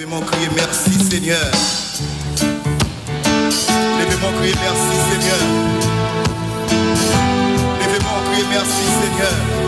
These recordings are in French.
Levez-moi crier merci Seigneur. Levez-moi crier merci Seigneur. Levez-moi crier merci Seigneur.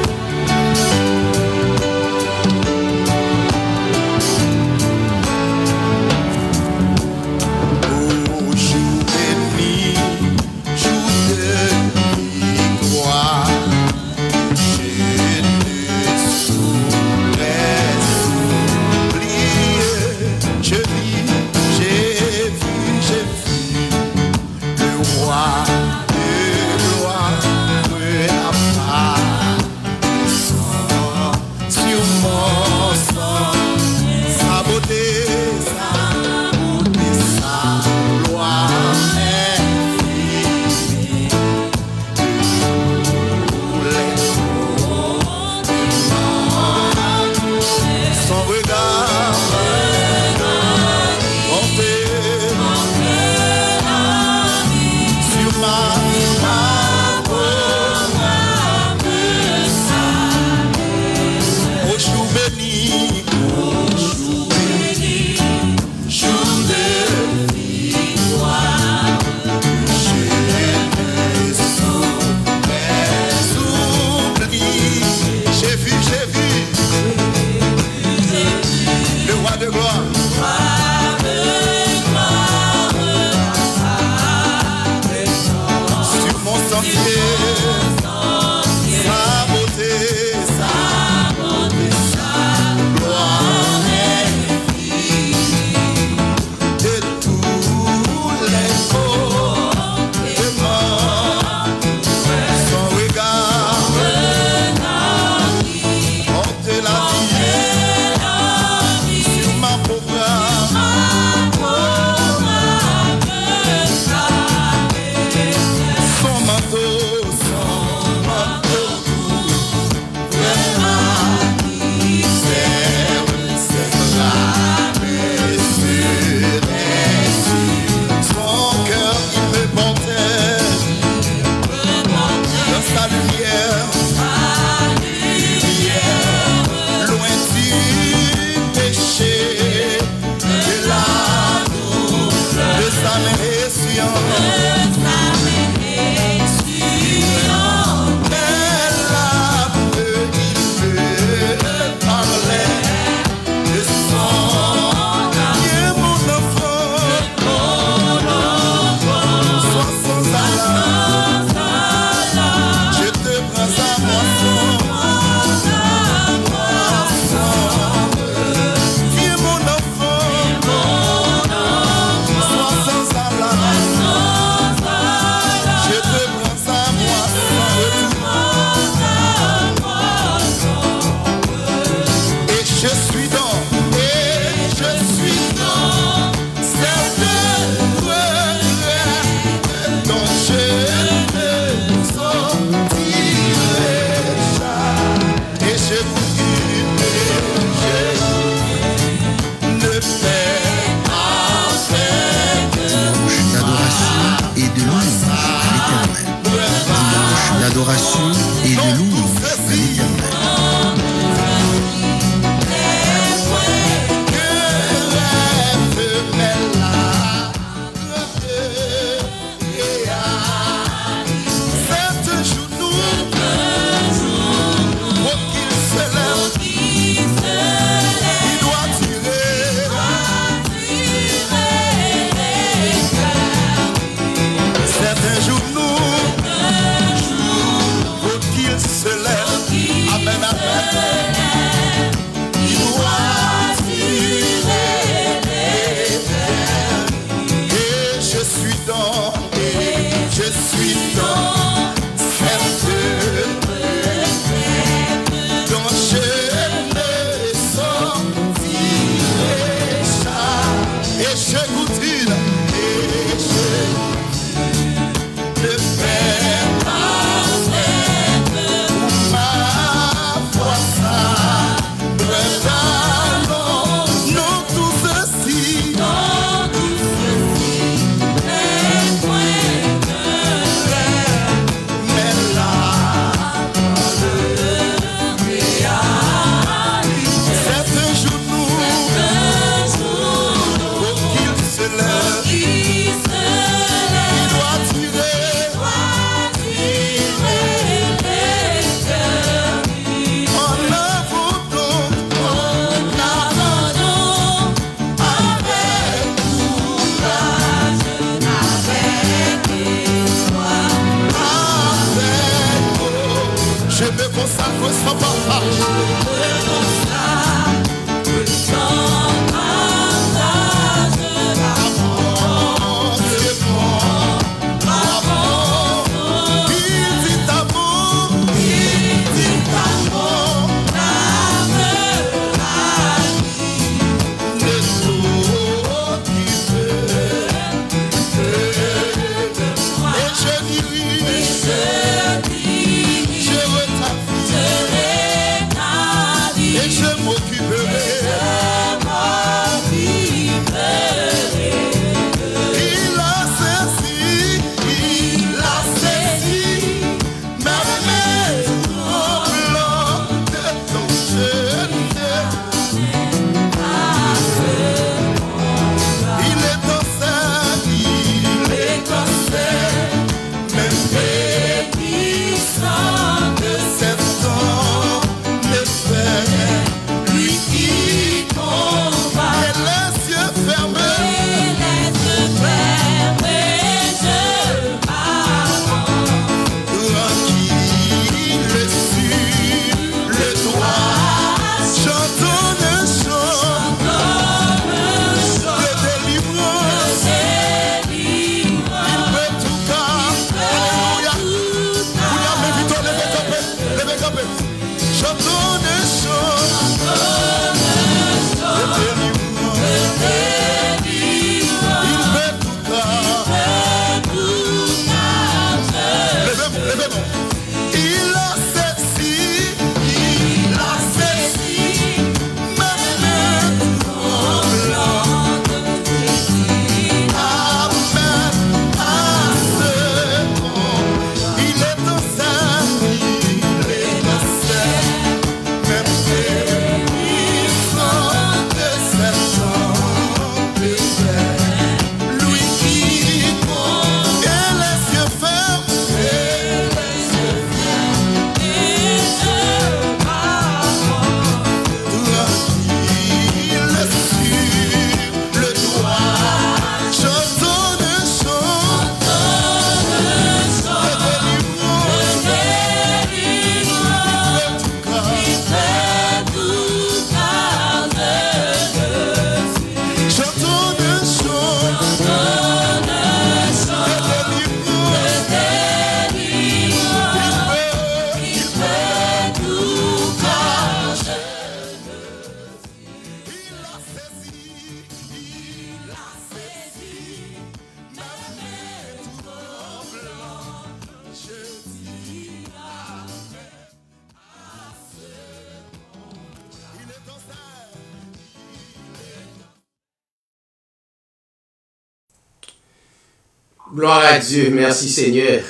Gloire à Dieu, merci Seigneur.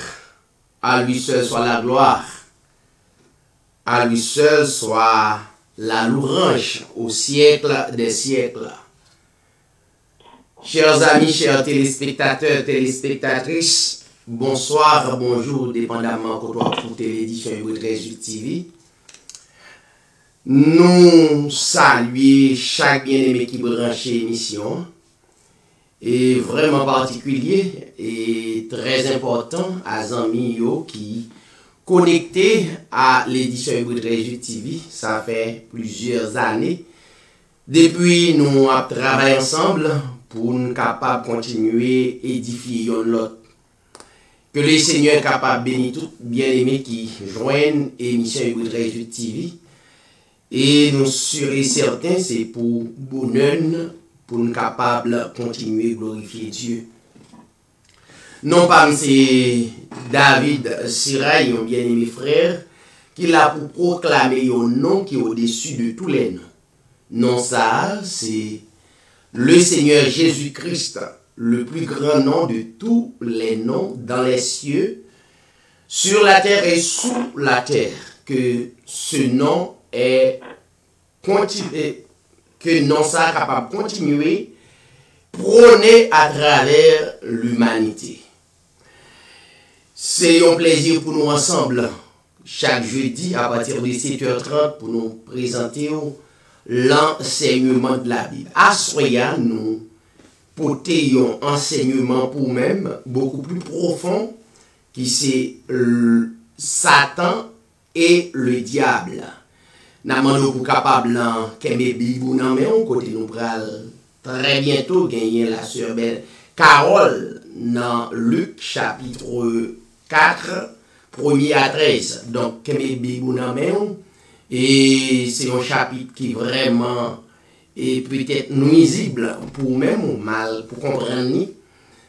À lui seul soit la gloire. À lui seul soit la louange au siècle des siècles. Chers amis, chers téléspectateurs, téléspectatrices, bonsoir, bonjour, dépendamment qu'on doit écouter l'édition Hybrid TV. Nous saluons chaque bien-aimé qui branche l'émission. Et vraiment particulier et très important à Zami qui connecté à l'édition Hybrid TV. Ça fait plusieurs années. Depuis, nous avons travaillé ensemble pour nous capables de continuer à édifier l'autre. Que les seigneurs capables de bénir tout bien-aimés qui joignent l'émission Hybrid TV. Et nous serons certains, c'est pour bonheur, pour nous capables de continuer à glorifier Dieu. Non pas c'est David Sirail, mon bien-aimé frère, qui l'a pour proclamer un nom qui est au-dessus de tous les noms. Non ça, c'est le Seigneur Jésus-Christ, le plus grand nom de tous les noms dans les cieux, sur la terre et sous la terre, que ce nom est continué, que non ça est capable de continuer prôner à travers l'humanité. C'est un plaisir pour nous ensemble, chaque jeudi à partir de 7h30 pour nous présenter l'enseignement de la Bible. À Soya, nous portons un enseignement pour nous-mêmes beaucoup plus profond qui c'est Satan et le diable. Nous sommes capables de Bibou dans mais côté nous pral très bientôt gagner la sœur belle Carole dans Luc chapitre 4 1er à 13. Donc Bibou dans mais et c'est un chapitre qui vraiment est peut-être nuisible pour même ou mal pour comprendre.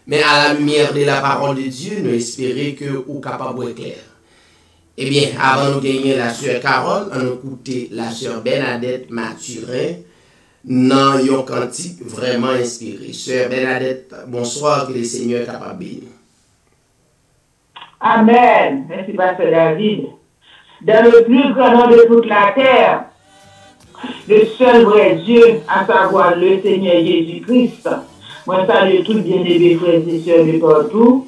Mais à la lumière de la parole de Dieu, nous espérons que vous capable d'être clair. Eh bien, avant de gagner la sœur Carole, on a écouté la sœur Bernadette Mathurin dans un cantique vraiment inspiré. Sœur Bernadette, bonsoir, que le Seigneur est capable de bénir. Amen. Merci, Pasteur David. Dans le plus grand nom de toute la terre, le seul vrai Dieu, à savoir le Seigneur Jésus-Christ, moi salue tous les bien-aimés frères et sœurs de partout,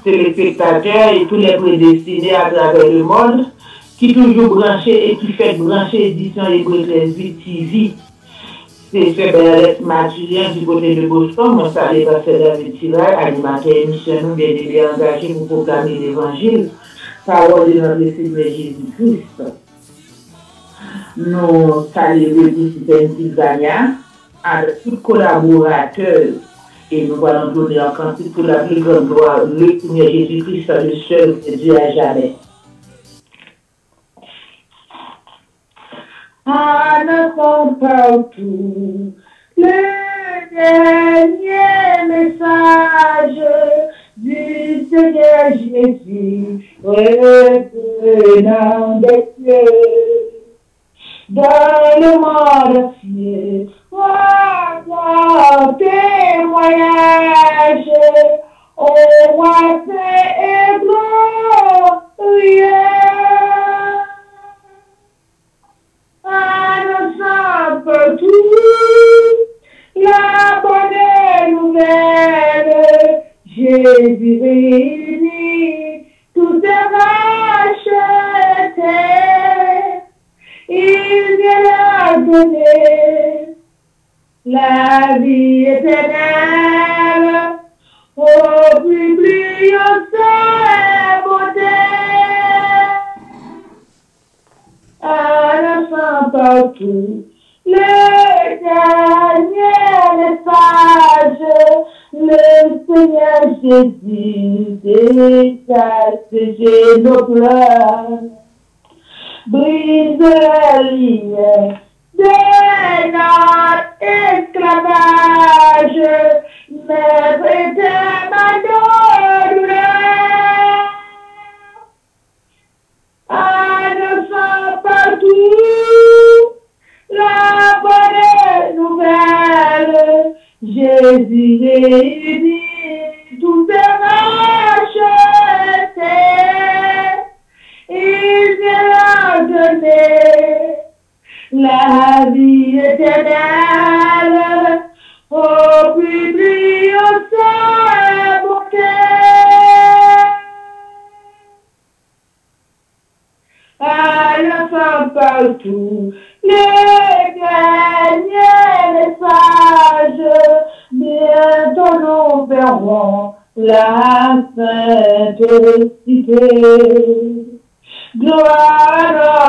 téléspectateurs et tous les prédestinés à travers le monde, qui toujours branchés et qui fait brancher édition Hébreu 13 TV. C'est Sœur Bernadette Mathurin du côté de Boston, moi salue Pasteur David Siral, animateur émission nous bien engagé pour proclamer l'évangile, parole de notre Seigneur Jésus-Christ. Nous saluons le district Pennsylvania avec tous les collaborateurs et nous allons donner un cantique pour la plus grande gloire, le Seigneur Jésus-Christ, le seul Dieu à jamais. Annonçons partout le dernier message du Seigneur Jésus, revenant des cieux. Dans le monde entier, ton témoignage, au roi et glorieux. Annonçant partout la bonne nouvelle, Jésus réunit tout est racheté. Il vient donner la vie éternelle au public sa beauté. Annonçant partout le dernier message, le Seigneur Jésus décharge nos pleurs. Brise la ligne de notre esclavage, maître éternel de douleur. Annonçant partout la bonne nouvelle, Jésus réunit tout est racheté. Il vient donner la vie éternelle au public sa beauté. Annonçant partout les derniers messages, bientôt nous verrons la sainte cité. Gloire à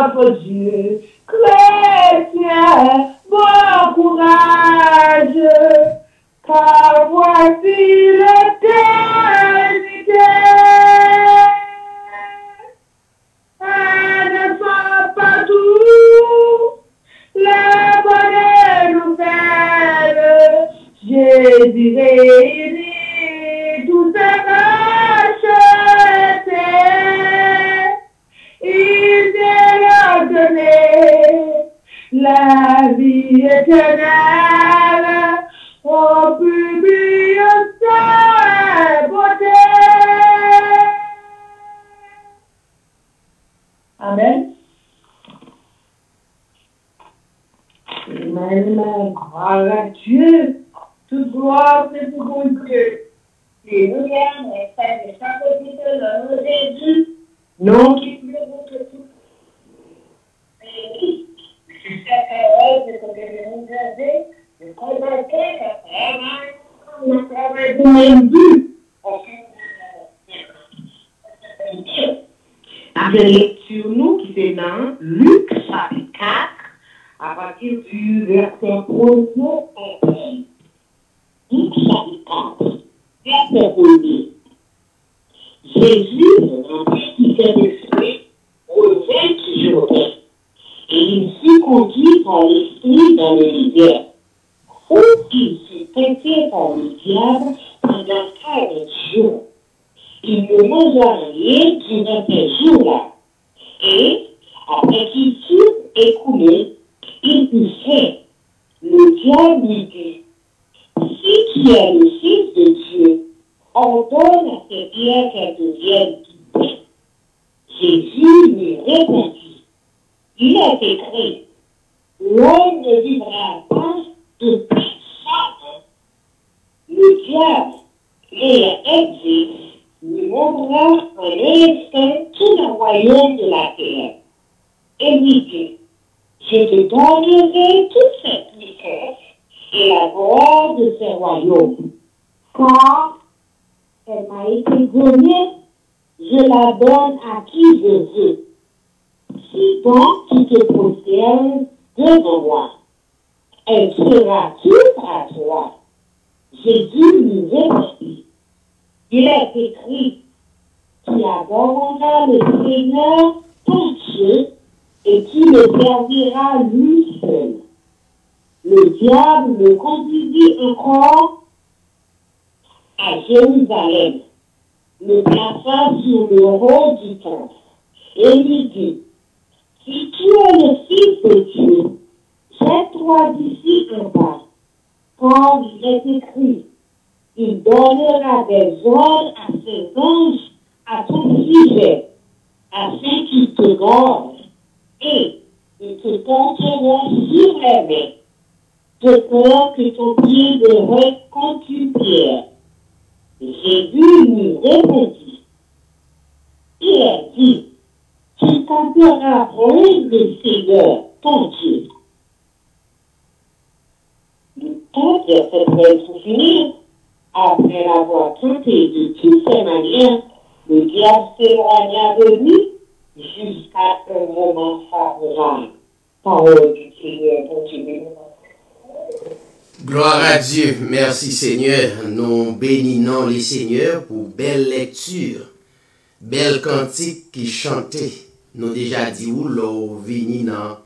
notre Dieu, chrétien, bon courage, car voici l'éternité. Annonçant partout la bonne nouvelle, Jésus réunit tout est racheté. Il vient donner la vie éternelle au public sa beauté. Amen. Amen. Gloire à Dieu. Toute gloire, c'est pour mon Dieu. Alléluia, mes frères et sœurs, de l'homme Jésus. Non, qui peut votre tout. Mais c'est cette parole que nous avons, le convaincre, le travail de même but. Après lecture, nous qui c'est dans Luc chapitre 4, à partir du verset 1er. Luc chapitre 4, verset 1er. Jésus, rempli du Saint-Esprit, revint du Jourdain, et il fut conduit par l'Esprit dans le désert, où il fut tenté par le diable pendant 40 jours. Il ne mangea rien durant ces jours-là, et après qu'il fut écoulé, il eut faim. Le diable lui dit, si tu es le Fils de Dieu, ordonne à ces pierres qu'elles deviennent du pain. Jésus lui répondit, il est écrit, l'homme ne vivra pas de pain seul. Le diable, l'ayant dit, lui montra en un instant tout le royaume de la terre, et lui dit, je te donnerai toute cette puissance et la gloire de ce royaume, car elle m'a été donnée, je la donne à qui je veux. Si donc tu te prosternes devant moi, elle sera toute à toi. Jésus lui répondit, il est écrit, tu adoreras le Seigneur ton Dieu et tu le serviras lui seul. Le diable le conduisit encore à Jérusalem, le plaça sur le haut du temple, et lui dit, si tu es le Fils de Dieu, jette-toi d'ici en bas, car il est écrit, il donnera des ordres à ses anges à ton sujet, afin qu'ils te gardent, et ils te porteront sur les mains, de peur que ton pied ne heurte contre une pierre. Jésus lui répondit, il est dit, tu t'appelleras le Seigneur, ton Dieu. Le temps de cette veille pour finir, après l'avoir tenté de toutes ces manières, le diable s'éloigna de lui jusqu'à un moment favorable. Parole du Seigneur, ton Dieu. Gloire à Dieu. Merci Seigneur. Nous bénissons les Seigneurs pour belle lecture, belle cantique qui chantait. Nous déjà dit où l'on vini dans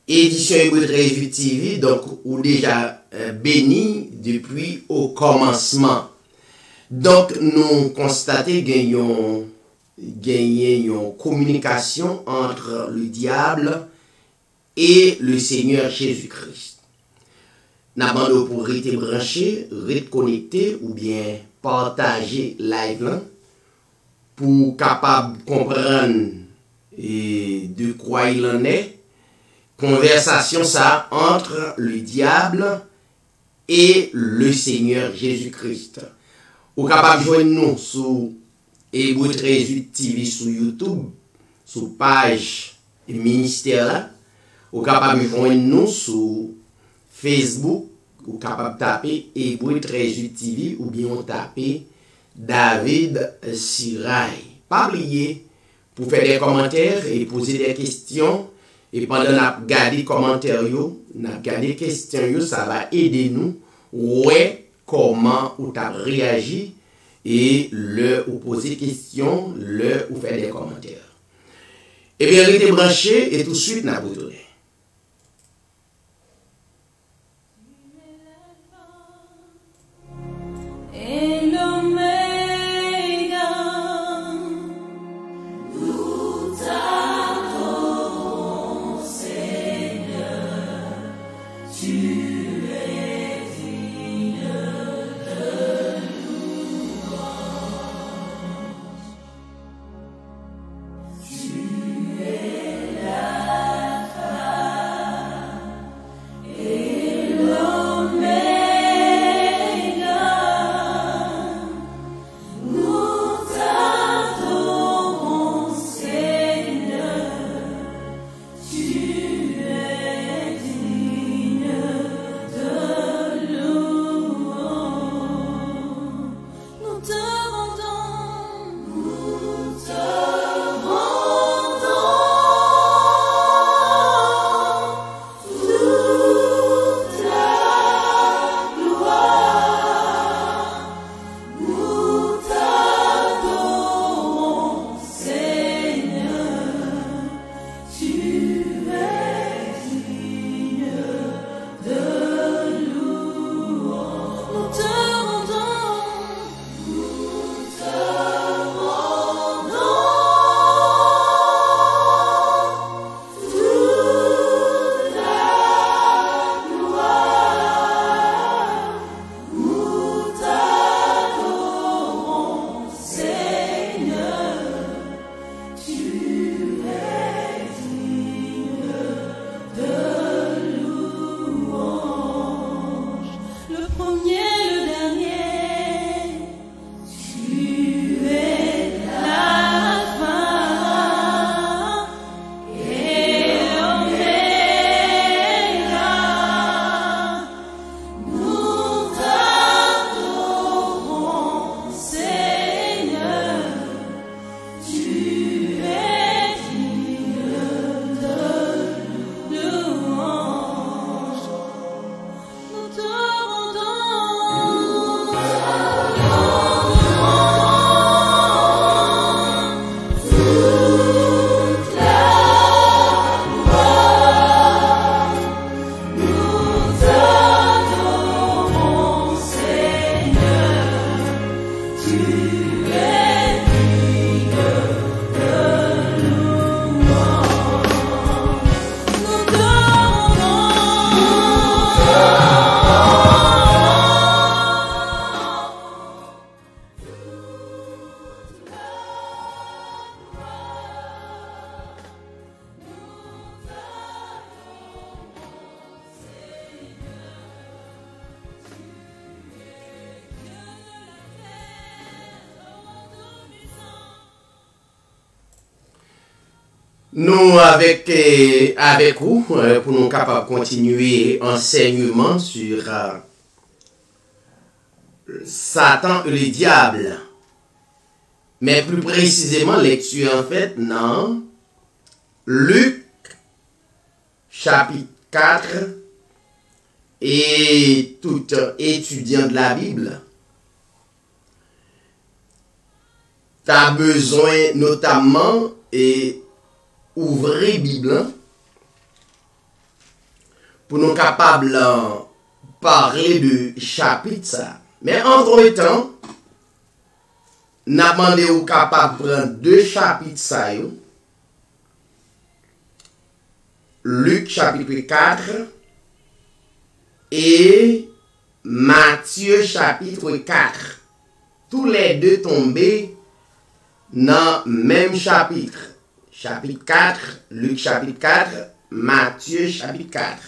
édition Hébreu 13 TV, donc ou déjà béni depuis au commencement. Donc nous constatons gagnons une communication entre le diable et le Seigneur Jésus-Christ. N'abandon pour rester branché, rester connecté ou bien partager live là pour capable comprendre de quoi il en est. Conversation ça entre le diable et le Seigneur Jésus-Christ. Ou capable de joindre nous sur Hébreu 13 TV sur YouTube, sur page ministère là. Ou capable de joindre nous sur Facebook, ou capable de taper Hébreu 13 TV ou bien taper David Siray. Pas oublier pour faire des commentaires et poser des questions. Et pendant qu'on regarde les commentaires, on a regardé les questions, ça va aider nous ouais comment on a réagi et le ou poser des questions, le ou faire des commentaires. Et bien, restez branché et tout de suite, on a retourné. Nous, avec vous, pour nous capables de continuer enseignement sur Satan et le diable. Mais plus précisément, lecture en fait dans Luc, chapitre 4, et tout étudiant de la Bible a besoin notamment et ouvrir Bible pour nous capables de parler de chapitre ça. Mais entre-temps, nous avons demandé aux capables de prendre deux chapitres ça. Luc chapitre 4 et Matthieu chapitre 4. Tous les deux tombés dans le même chapitre. Chapitre 4, Luc chapitre 4, Matthieu chapitre 4.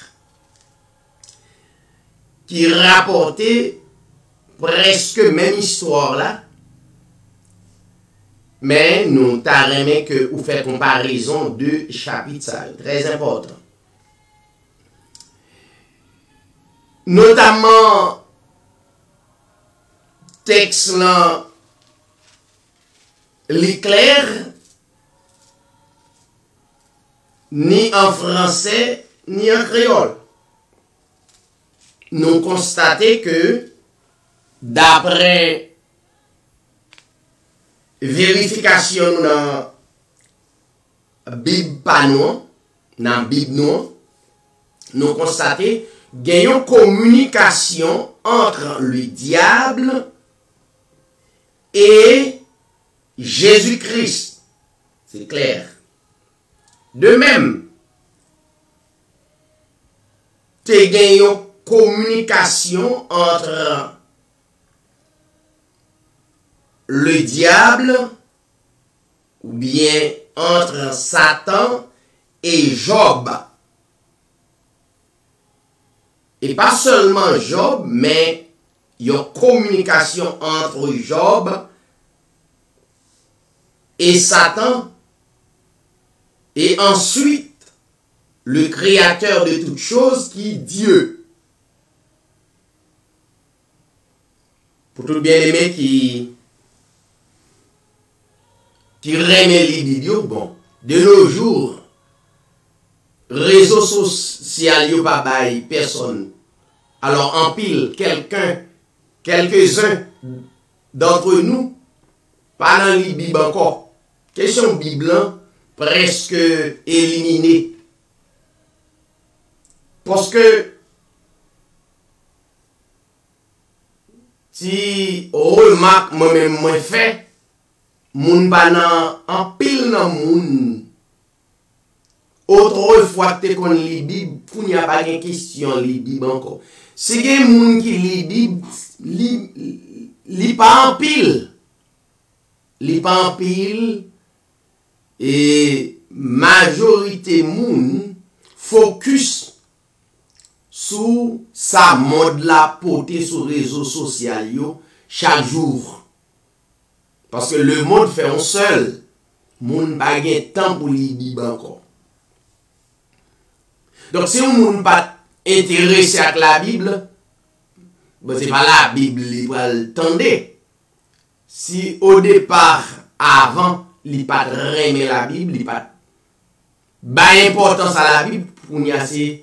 Qui rapportait presque même histoire là. Mais nous t'arrêtons que vous faites comparaison de chapitres ça. Très important. Notamment, texte là, l'éclair, ni en français, ni en créole. Nous constatons que, d'après vérification dans Bible panou, dans Bible nous constatons qu'il y a une communication entre le diable et Jésus-Christ. C'est clair. De même, il y a une communication entre le diable ou bien entre Satan et Job. Et pas seulement Job, mais il y a une communication entre Job et Satan. Et ensuite, le créateur de toutes choses qui est Dieu. Pour tout bien-aimé qui remet les vidéos, bon, de nos jours, réseaux sociaux, yo pas bail personne. Alors, en pile, quelques-uns d'entre nous, pas dans les Bible encore. Question Bible, presque éliminée. Parce que, si remarque moi-même moi fait, moun banan en pile nan moun. Autrefois te kon li Bible, pou n'y a pas de question li Bible encore. Si gen moun qui li Bible, li pas en pile. Li pas en pile et majorité moun focus sous sa mode la portée sur réseaux sociaux chaque jour. Parce que le monde fait un seul. Moun pa gen temps pour li Bible encore. Donc si on moun pas intéressé à la Bible, ben c'est pas la Bible li pral tande. Si au départ, avant, li pas remet la Bible, li pas ba importance à la Bible, pour n'y assez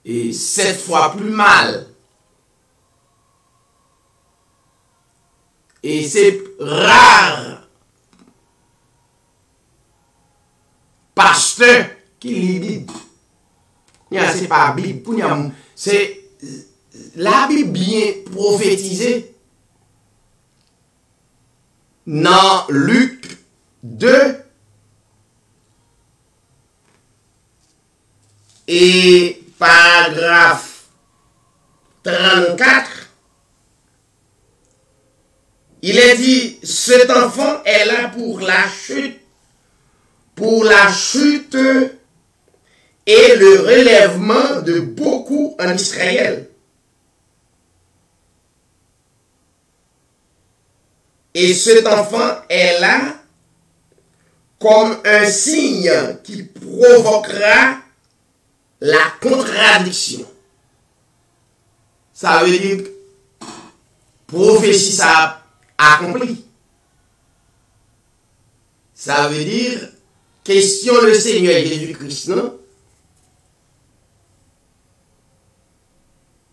et 7 fois plus mal. Et c'est rare pasteur qui lit Bible. C'est pas Bible. C'est la Bible bien prophétisée. Dans Luc 2 et paragraphe 34, il est dit, cet enfant est là pour la chute et le relèvement de beaucoup en Israël. Et cet enfant est là comme un signe qui provoquera la contradiction. Ça veut dire que prophétie ça accompli. Ça veut dire question le Seigneur Jésus-Christ, non?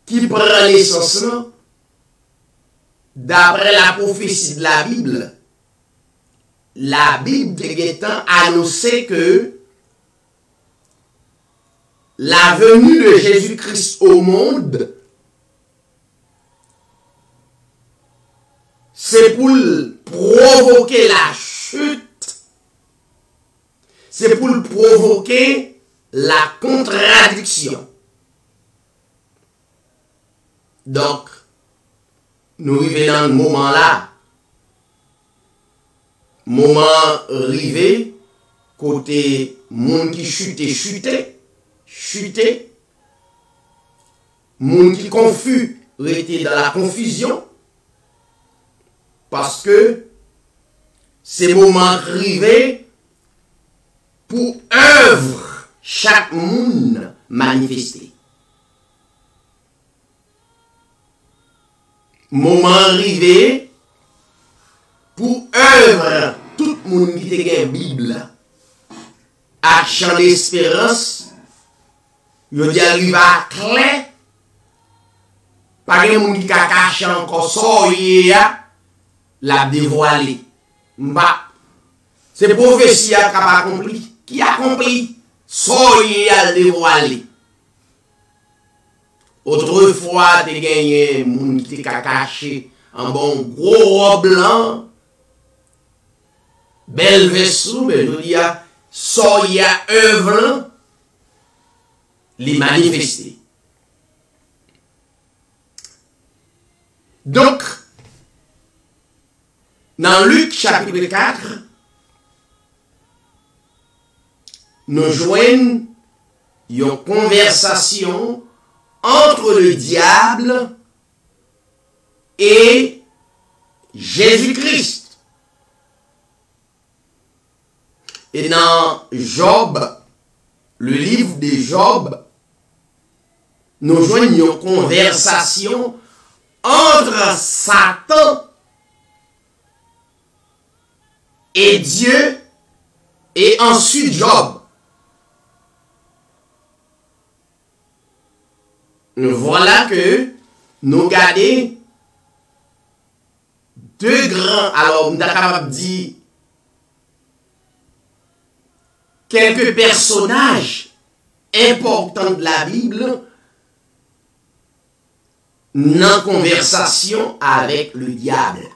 Qui prend naissance, non? D'après la prophétie de la Bible a annoncé que la venue de Jésus-Christ au monde, c'est pour provoquer la chute, c'est pour provoquer la contradiction. Donc, nous arrivons dans le moment là, moment arrivé, côté monde qui chutait, monde qui confus, était dans la confusion, parce que c'est moment arrivé pour œuvre chaque monde manifesté. Moment arrivé pour œuvre tout le monde qui te une Bible à chant d'espérance, il dit arrive à clair, pas de monde qui a caché encore ça, la dévoilé. C'est prophétie qui a accompli, qui a accompli, ça a dévoilé. Autrefois, tu as gagné un monde qui t'a caché un bon gros robe blanc, belle vaisseau, mais je dis, ça y a œuvre, les manifester. Donc, dans Luc chapitre 4, nous joignons une conversation entre le diable et Jésus-Christ. Et dans Job, le livre de Job, nous joignons une conversation entre Satan et Dieu et ensuite Job. Voilà que nous gardons deux grands, alors nous sommes capables de dire quelques personnages importants de la Bible en conversation avec le diable.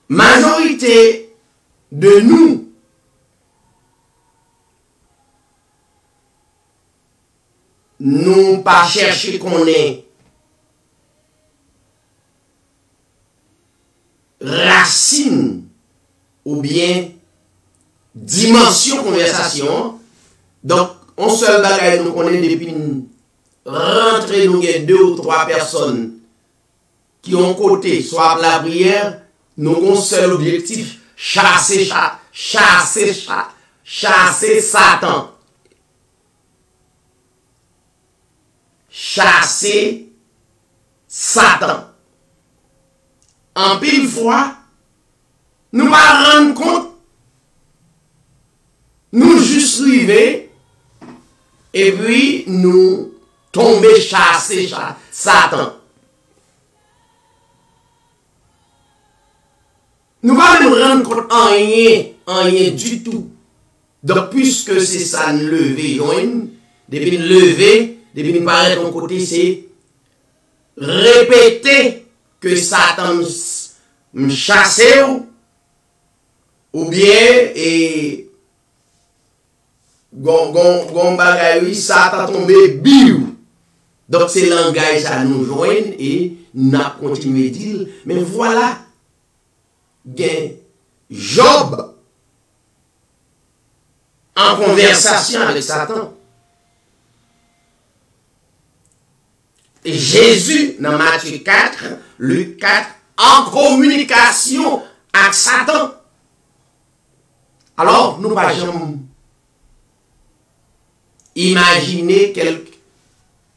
Majorité de nous pas chercher qu'on est racine ou bien dimension conversation. Donc, on seul bagage nous connaît depuis rentrer nous il y a 2 ou 3 personnes qui ont côté soit la prière, nous avons un seul objectif, chasser Satan. Chasser Satan. En pile fois, nous allons rendre compte, nous juste arriver, et puis nous tomber chasser Satan. Nous allons nous rendre compte en rien du tout. Donc, puisque c'est ça, nous lever, depuis nous lever, depuis nous parler de ton côté, c'est répéter que Satan me chasse ou bien et gon bagay Satan tombé biou. Donc c'est langage à nous joindre et n'a continué à dire mais voilà Job en conversation avec Satan. Jésus, dans Matthieu 4, Luc 4, en communication avec Satan. Alors, nous ne pouvons jamais imaginer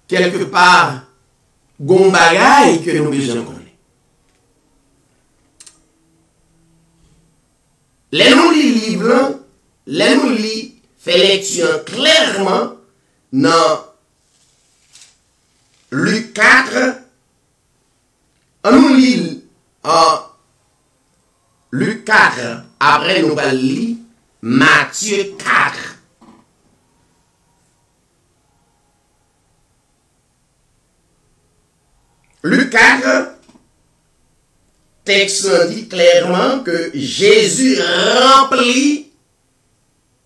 quelque part gon bagay que nous besoin de connaître. Les nous li livre, les nous li fait lecture clairement dans Luc 4. On nous lit Luc 4, après nous allons lire Matthieu 4. Luc 4, texte dit clairement que Jésus rempli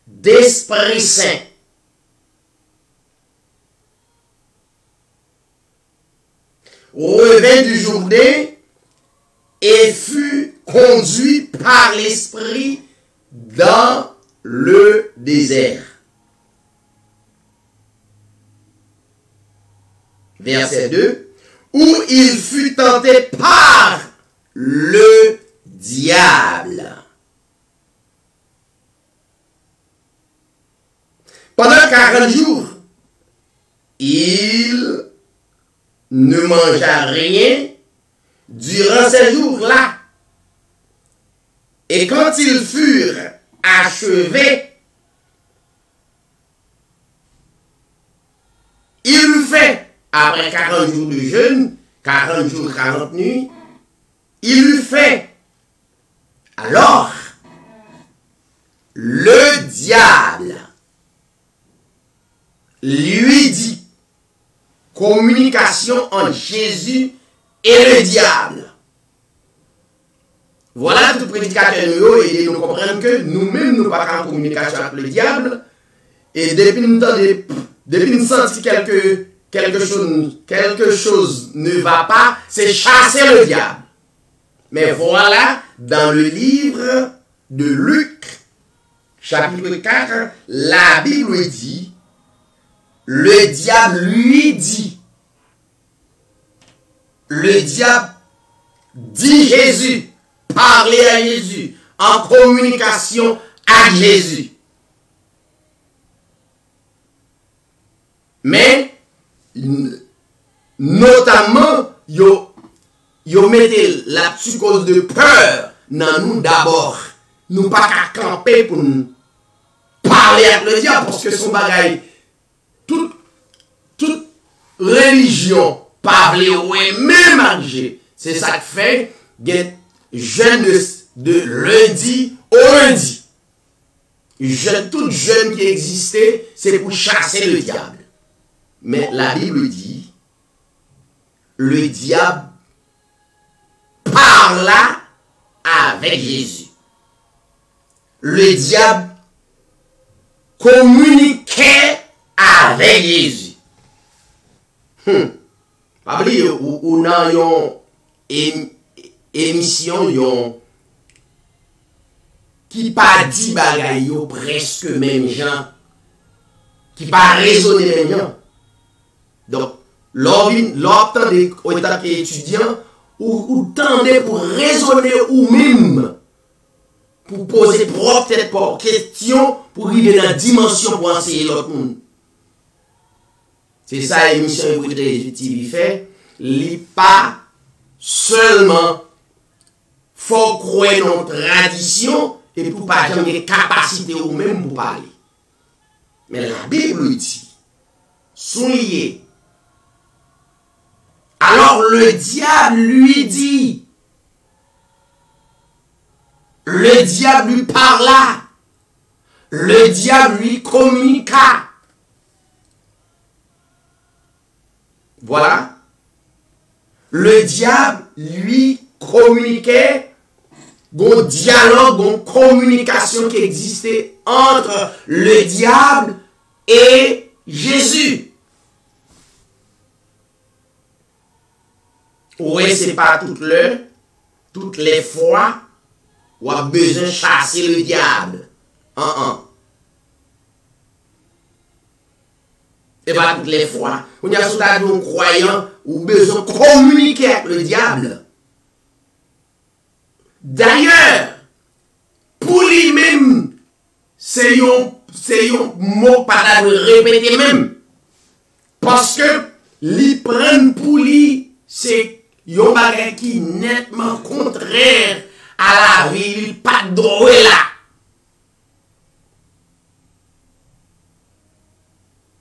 d'Esprit Saint. Revint du Jourdain et fut conduit par l'Esprit dans le désert. Verset 2. Où il fut tenté par le diable. Pendant 40 jours, il ne mangea rien durant ces jours-là. Et quand ils furent achevés, il eut faim. Après 40 jours de jeûne, 40 jours, 40 nuits, il eut faim. Alors, le diable lui dit, communication entre Jésus et le diable. Voilà tout prédicateur nous et nous comprenons que nous-mêmes nous pas en communication avec le diable et depuis nous senti quelque chose ne va pas, c'est chasser le diable. Mais voilà, dans le livre de Luc, chapitre 4, la Bible dit, le diable lui dit, le diable dit Jésus, parler à Jésus, en communication à Jésus. Mais, notamment, yo mettez la psychose de peur dans nous d'abord. Nous pas qu'à camper pour nous parler avec le diable parce que son bagaille, toute religion, parler ou même manger. C'est ça que fait jeûne de lundi au lundi. Tout jeûne qui existait, c'est pour chasser le diable. Mais la Bible dit, le diable parla avec Jésus. Le diable communiquait avec Jésus. Pas oublier, ou dans une émission qui pas dit bagay presque même gens, qui pas raisonner même gens. Donc, l'obtenir en tant qu'étudiant, ou tendez pour raisonner ou même pour poser propre question pour arriver dans la dimension pour enseigner l'autre monde. C'est ça l'émission que TV fait. Il pas seulement faut croire dans tradition et pour pas jamais des capacités ou même pour parler. Mais la Bible dit, soyez. Alors le diable lui dit, le diable lui parla, le diable lui communiqua. Voilà. Le diable lui communiquait, un dialogue, une communication qui existait entre le diable et Jésus. Oui, c'est pas toutes les fois où on a besoin de chasser le diable. Et pas toutes les fois. On y a surtout un croyant ou besoin de communiquer avec le diable. D'ailleurs, pour lui-même, c'est un mot pas répéter même. Parce que li prennent pour lui, c'est un bagage qui est nettement contraire à la vie, pas de droit là.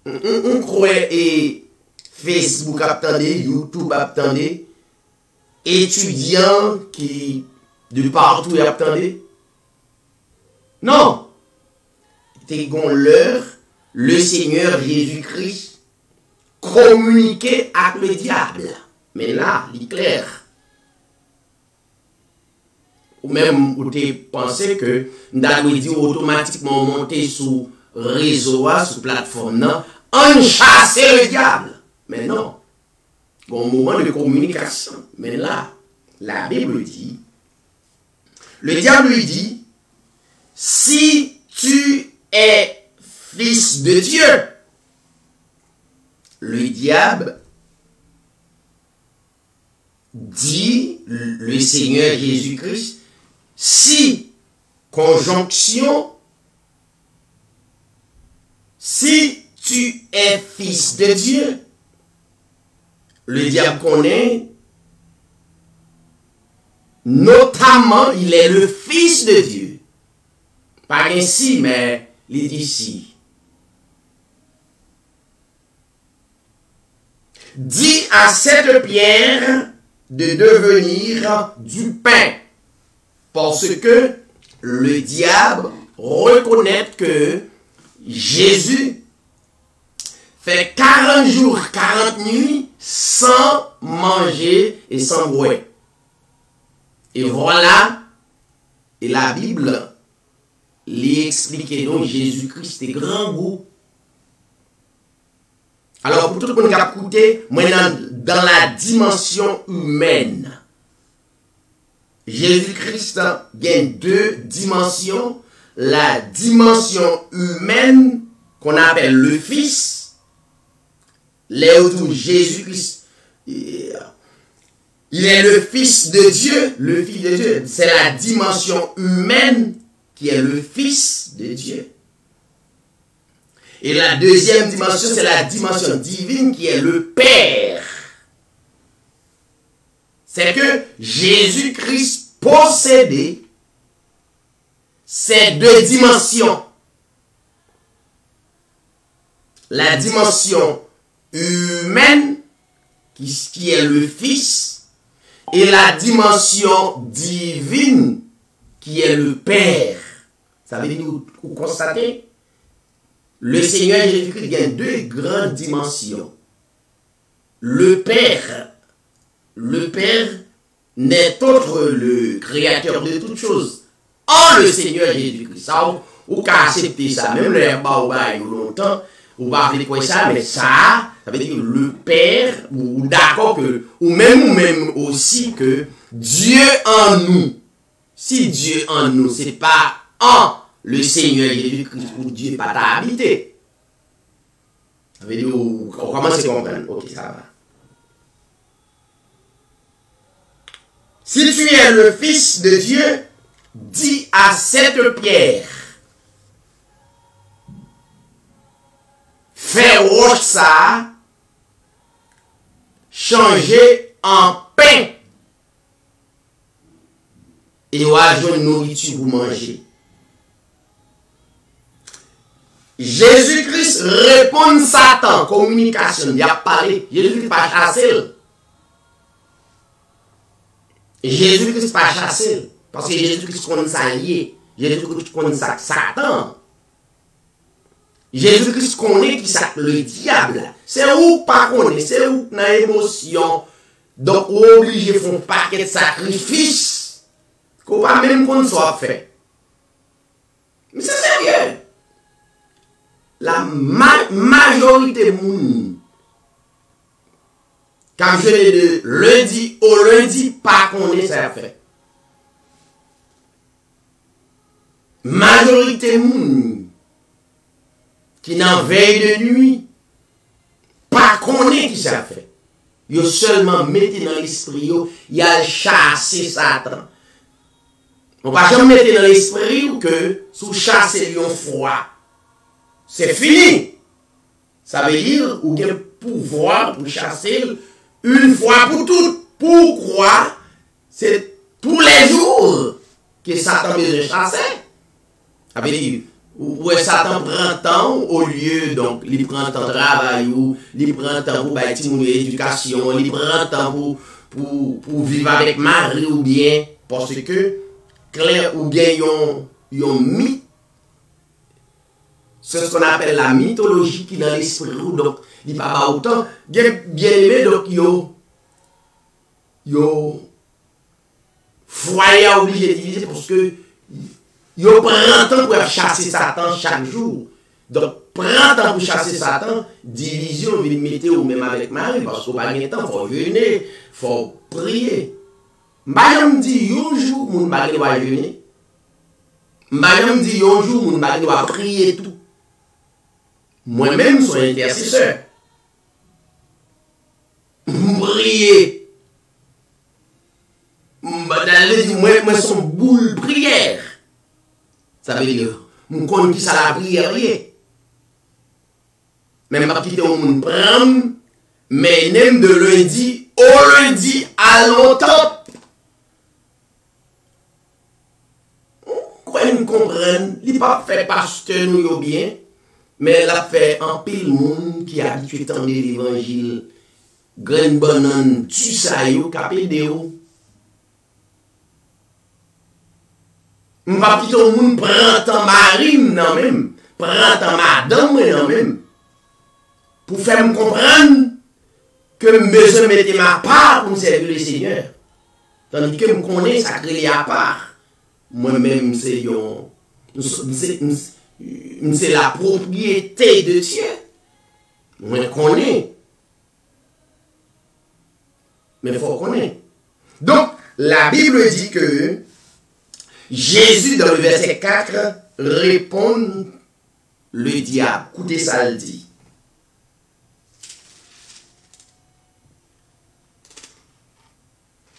On croit et Facebook attendez, YouTube attendez, étudiants qui de partout attendez. Non. T'es gon l'heure, le Seigneur Jésus-Christ communiquer avec le diable. Mais là, il est clair. Ou même, où tu pensé que nous avons dit automatiquement monter sous réseau, sous plateforme, non, on chasse le diable. Mais non. Bon moment de communication. Mais là, la Bible dit, le diable lui dit, si tu es fils de Dieu, le diable dit, le Seigneur Jésus-Christ, si, conjonction, si tu es fils de Dieu, le diable connaît, notamment, il est le fils de Dieu. Pas ainsi, mais il dit si. Dis à cette pierre de devenir du pain. Parce que le diable reconnaît que Jésus fait 40 jours, 40 nuits sans manger et sans boire. Et voilà, et la Bible lui explique donc Jésus-Christ est grand goût. Alors pour tout le monde qui a écouté, maintenant dans la dimension humaine, Jésus-Christ gagne deux dimensions. La dimension humaine qu'on appelle le Fils, là où Jésus-Christ, il est le Fils de Dieu, le Fils de Dieu. C'est la dimension humaine qui est le Fils de Dieu. Et la deuxième dimension, c'est la dimension divine qui est le Père. C'est que Jésus-Christ possédait ces deux dimensions. La dimension humaine, qui est le Fils, et la dimension divine, qui est le Père. Ça veut dire, vous constatez, le Seigneur Jésus-Christ a deux grandes dimensions. Le Père n'est autre le créateur de toutes choses. En le Seigneur Jésus-Christ. Ça, ou qu'à accepter ça, même le baoba longtemps, ou va faire quoi ça, mais ça veut dire que le Père, ou d'accord que, ou même aussi que Dieu en nous. Si Dieu en nous, c'est pas en le Seigneur Jésus-Christ où Dieu n'est pas habité. Ça veut dire, on commence à comprendre. Ok, ça va. Si tu es le Fils de Dieu, dis à cette pierre, fais roche ça, changer en pain, et oiseau de nourriture pour manger. Jésus-Christ répond Satan, communication, il a parlé, Jésus-Christ pas chassé. Jésus-Christ pas chassé, parce que Jésus-Christ connaît ça lié, Jésus-Christ connaît ça Satan. Jésus-Christ connaît qui ça le diable. C'est où pas connaît, c'est où dans l'émotion. Donc, on est obligé de faire un paquet de sacrifices qu'on va même qu'on soit fait. Mais c'est sérieux. La majorité des gens, quand je l'ai de lundi au lundi, pas qu'on est ça fait. Majorité des gens qui n'en veille de nuit, pas qu'on est qui ça fait. Ils seulement mettez dans l'esprit, ils a chassé Satan. On va jamais mettre dans l'esprit que sous chasser lion froid. C'est fini. Ça veut dire ou a pouvoir pour chasser une fois pour toutes. Pourquoi? C'est tous les jours que Satan besoin de chasser. Ça veut dire, ouais, Satan prend temps au lieu, donc, il prend temps de travail, ou il prend temps pour bâtir l'éducation, il prend temps pour vivre avec Marie, ou bien, parce que, clair, ou bien, yon mythe, c'est ce qu'on appelle la mythologie qui est dans l'esprit, donc, il n'y a pas autant, bien aimé, donc, foyer obligé de diviser parce que yo prend temps pour chasser Satan chaque jour. Donc, prend temps pour chasser Satan, division, il mettre ou même avec Marie, parce qu'on n'a pas de temps, il faut jeûner, il faut prier. Madame dit, un jour, mon mari va jeûner. Madame dit, un jour, mon mari va prier tout. Moi-même, je suis intercesseur. Prier. Moi, son boule prière. Ça veut dire, je connais qui ça la prière. Même pas quitter au monde prendre, mais même de lundi au lundi à longtemps. Quoi nous comprendre, il n'a pas fait pasteur nous bien, mais il a fait un pile monde qui a habitué à entendre l'évangile. Graine banane, tu sais, capé de ou. M'pa quitter au monde prend tant marine non même, prend tant madame non même. Pour faire me comprendre que je mettais ma part pour me servir le Seigneur. Tandis que je connais ça créé à part. Moi-même c'est la propriété de Dieu. Moi je connais. Mais il faut connaître. Donc, la Bible dit que Jésus, dans le verset 4, répond le diable. Écoutez ça, il dit.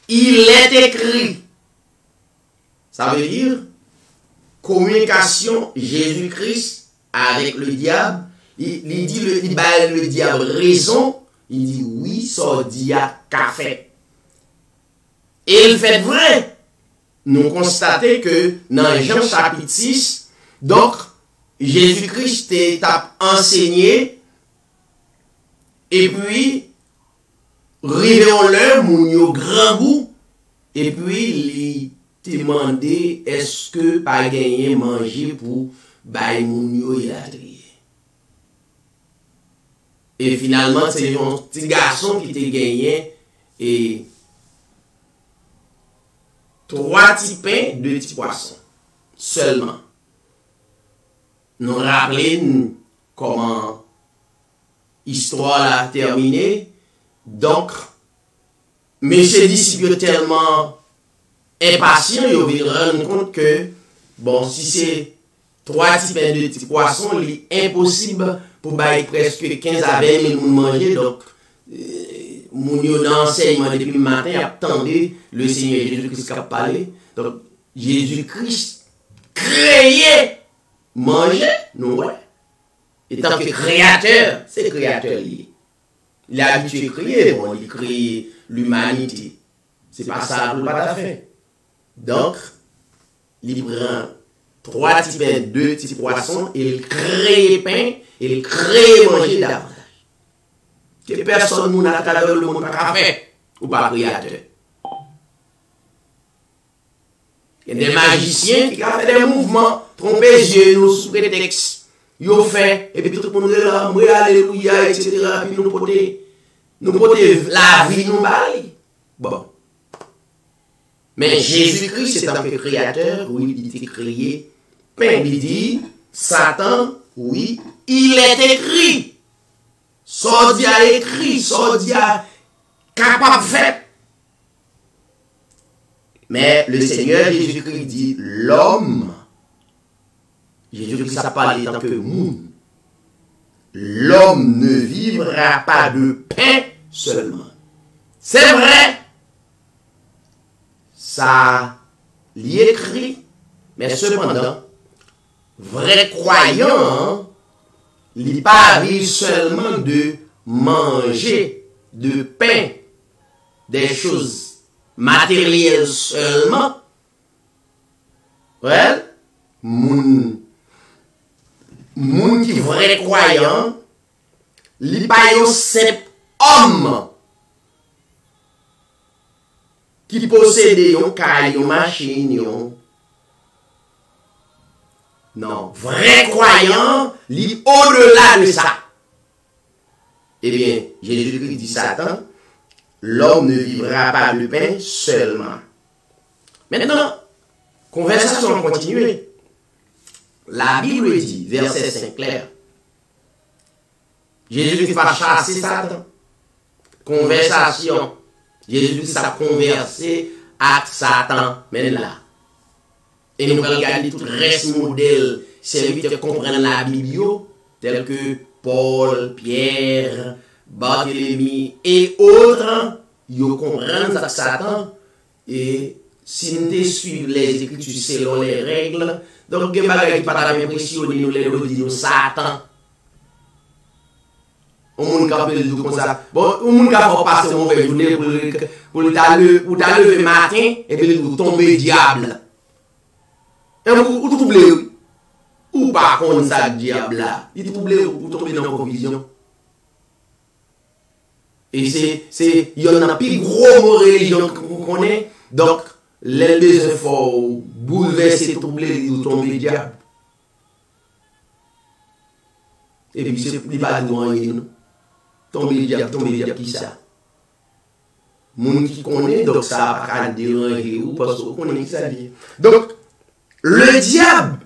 Il est écrit. Ça veut dire communication Jésus-Christ avec le diable. Il dit le diable raison. Il dit oui, ça dit à café. Et il fait vrai. Nous constatons que dans Jean chapitre 6, donc Jésus-Christ t'a enseigné et puis révélons-le mon grand goût et puis il demandé est-ce que pas gagner manger pour bailler mon il a trié. Et finalement, c'est un petit garçon qui t'a gagné et 3 petits pains, 2 petits poissons. Seulement. Nous rappelons comment l'histoire a terminé. Donc, mes disciples tellement impatients, ils vont rendre compte que, bon, si c'est 3 petits pains, 2 petits poissons, il est impossible pour bailler presque 15 à 20 000 pour manger. Donc, mon enseignement depuis le matin, attendez le Seigneur Jésus-Christ qui a parlé. Donc, Jésus-Christ créé manger, nous, ouais. Et tant que créateur, c'est créateur lié. Il a habitué à créer, bon, il crée l'humanité. C'est pas ça, tout pas fait. Donc, il prend 3 petits pains, 2 petits poissons, et il crée pain, et il crée manger davantage. Que personne n'a travers le monde pas fait ou pas créateur. Il y a des magiciens qui ont fait des mouvements, trompés les yeux, nous sous prétexte. Ils ont fait, et puis tout le monde est là, alléluia, etc. Puis nous porter la vie, nous bailler. Bon. Mais Jésus-Christ, c'est un peu créateur, oui, il était créé. Mais il dit, Satan, oui, il est écrit. Sordi a écrit, sordi a capable de faire. Mais le Seigneur Jésus-Christ dit, l'homme, Jésus-Christ a parlé tant que monde, l'homme ne vivra pas de pain seulement. C'est vrai. Ça, il écrit, mais cependant, vrai croyant, il pas vivre seulement de manger, de pain, des choses matérielles seulement. Ouais, moun qui vrai croyant, il pas un simple homme qui possède une caille, une machine. Non, vrai croyant, il au-delà de ça. Eh bien, Jésus-Christ dit Satan, l'homme ne vivra pas de pain seulement. Maintenant, conversation continue. La Bible dit, verset 5 clair, Jésus-Christ va chasser Satan. Conversation. Jésus-Christ a conversé avec Satan. Mais là. Et nous allons regarder tout le reste modèle, serviteur comprendre la Bible, tel que Paul, Pierre, Barthélemy et autres, ils comprennent ça Satan. Et si nous suivons les Écritures selon les règles, donc il y a des choses qui ne sont pas impressionner nous, les dire Satan. On monde qui comme ça. Bon, on monde qui va passer une mauvaise journée pour lever matin et puis pour tomber diable. Et vous troublez ou pas contre ça diable là. Il troublez ou tomber dans la confusion. Et c'est il y en a plus gros religion qu'on connaît. Donc les besoins faut bouleverser, troubler ou tomber diable. Et puis c'est plus pas de rien nous. Tomber diable qui ça? Moun qui connaît donc ça pas déranger ou parce qu'on connaît ça dit. Donc le diable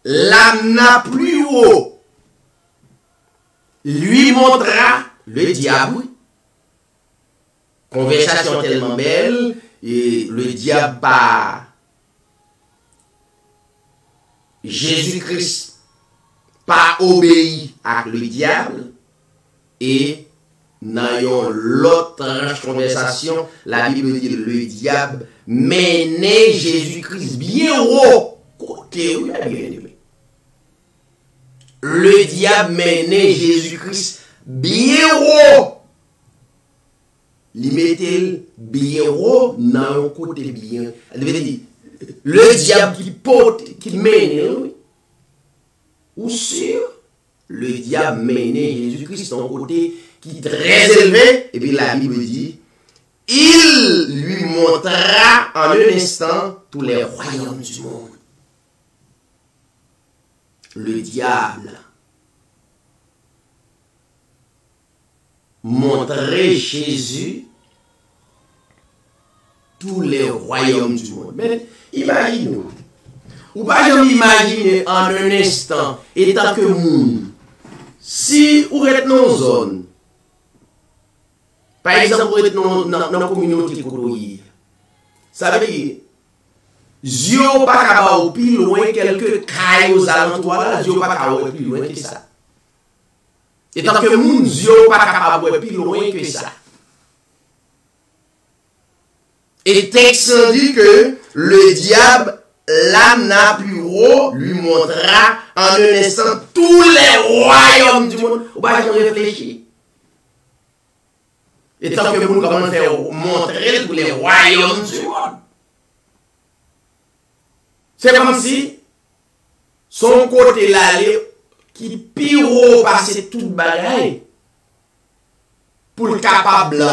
l'amena plus haut. Lui montra le diable. Conversation tellement belle et le diable par Jésus-Christ pas obéi à le diable et dans l'autre conversation la Bible dit le diable menait Jésus-Christ bien haut côté où il a bien aimé. Le diable menait Jésus-Christ bien haut. Il mettait bien haut dans un côté bien. Le diable qui mène, ou sûr, le diable menait Jésus-Christ dans un côté qui est très élevé. Et puis la Bible dit, il lui montrera en un instant tous les royaumes du monde. Le diable montrait Jésus tous les royaumes du monde. Mais imaginez, ou pas jamais imaginer en un instant, étant que monde, si vous êtes dans une zone, par exemple, vous êtes dans la communauté Kourouï, ça veut dire, Zio pas capable plus loin quelques cailles aux alentours là, Zio pas capable plus loin que ça. Et tant que moun Zio pas capable plus loin que ça. Et texte dit que le diable l'amena plus haut, lui montrera en un instant tous les royaumes du monde. Ou pas réfléchir. Et tant que moun commence à faire montrer tous les royaumes du monde. C'est comme si son côté là qui pire passer toute bagaille pour le capable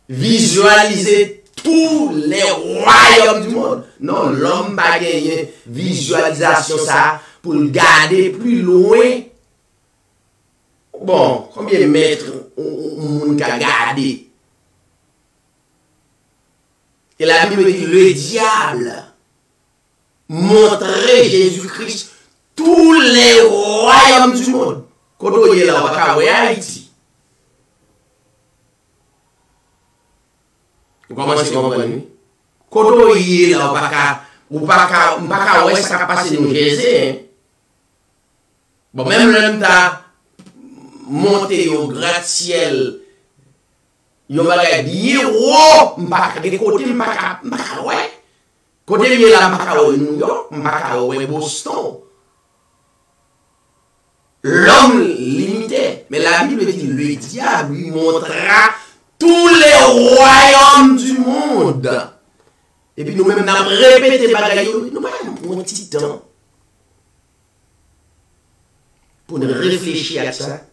visualiser tous les royaumes du monde. Non, l'homme va gagner visualisation ça pour le garder plus loin. Bon, combien de mètres on a gardé? Et la Bible dit le diable montrer Jésus-Christ tous les royaumes du monde. Quand on est là, on va voir Haïti. Vous commencez à comprendre? Quand on est là, on va voir ce qui a passé dans Jésus. Bon, même l'homme t'a monté au gratte-ciel Yon bagay bien gros, m'pa de côté m'pa ouais. Côté lié là m'pa ouais New York, m'pa ouais Boston. L'homme limité, mais la Bible dit le diable lui montrera tous les royaumes du monde. Et puis nous-mêmes nous avons répété bagay nous pas un petit temps pour nous réfléchir à ça.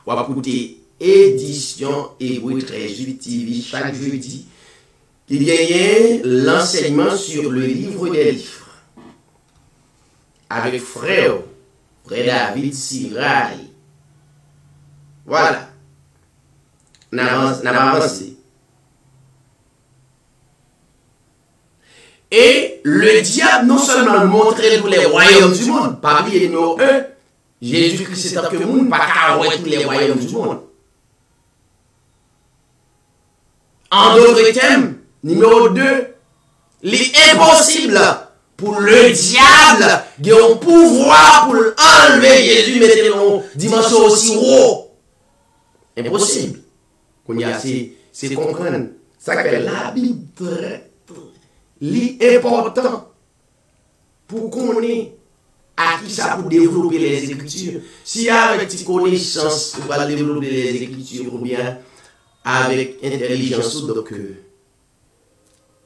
On va écouter édition Hébreu 13 TV chaque jeudi. Il y a l'enseignement sur le livre des livres. Avec frère David Sirail. Voilà. On a avancé. Et le diable non seulement montrait tous les royaumes du monde, parmi les numéro 1, Jésus-Christ c'est tant que le monde, pas qu'à tous les royaumes du monde. En d'autres termes, numéro 2, l'impossible pour le diable qui a un pouvoir pour enlever Jésus, mettre en dimension aussi haut. Impossible. C'est comprendre. Ça fait la Bible l'important pour qu'on ait à qui ça pour développer les Écritures. Si avec cette connaissance, on va développer les Écritures ou bien avec intelligence, donc